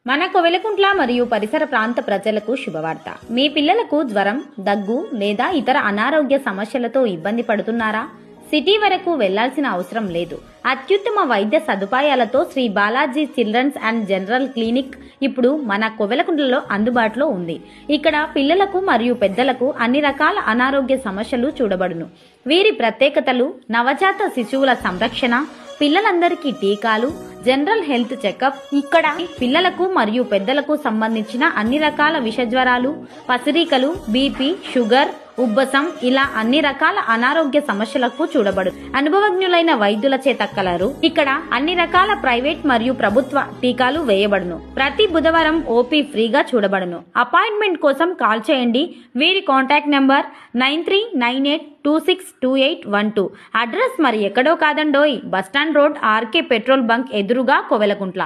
మన కొవెలకుంట్ల మరియు పరిసర ప్రాంత ప్రజలకు శుభవార్త. మీ పిల్లలకు జ్వరం, దగ్గు లేదా ఇతర అనారోగ్య సమస్యలతో ఇబ్బంది పడుతున్నారా? సిటీ వరకు వెళ్లాల్సిన అవసరం లేదు. అత్యుత్తమ వైద్య సదుపాయాలతో Shri Balaji children's and general clinic ఇప్పుడు మన కొవెలకుంట్లలో అందుబాటులో ఉంది. ఇక్కడ పిల్లలకు మరియు పెద్దలకు అన్ని రకాల అనారోగ్య సమస్యలు చూడబడును. వీరి ప్రత్యేకతలు: నవజాత శిశువుల సంరక్షణ, పిల్లలందరికీ టీకాలు, జనరల్ హెల్త్ చెకప్. ఇక్కడ పిల్లలకు మరియు పెద్దలకు సంబంధించిన అన్ని రకాల విషజ్వరాలు, పసిరికలు, బీపీ, షుగర్, ఉబ్బసం ఇలా అన్ని రకాల అనారోగ్య సమస్యలకు చూడబడు అనుభవజ్ఞులైన వైద్యుల చేత కలరు. ఇక్కడ అన్ని రకాల ప్రైవేట్ మరియు ప్రభుత్వ టీకాలు వేయబడును. ప్రతి బుధవారం ఓపీ ఫ్రీగా చూడబడును. అపాయింట్మెంట్ కోసం కాల్ చేయండి. వీరి కాంటాక్ట్ నెంబర్ 9398262812. అడ్రస్ మరి ఎక్కడో కాదండోయ్, bus stand road, RK petrol bunk ఎదురుగా కొవెలకుంట్ల.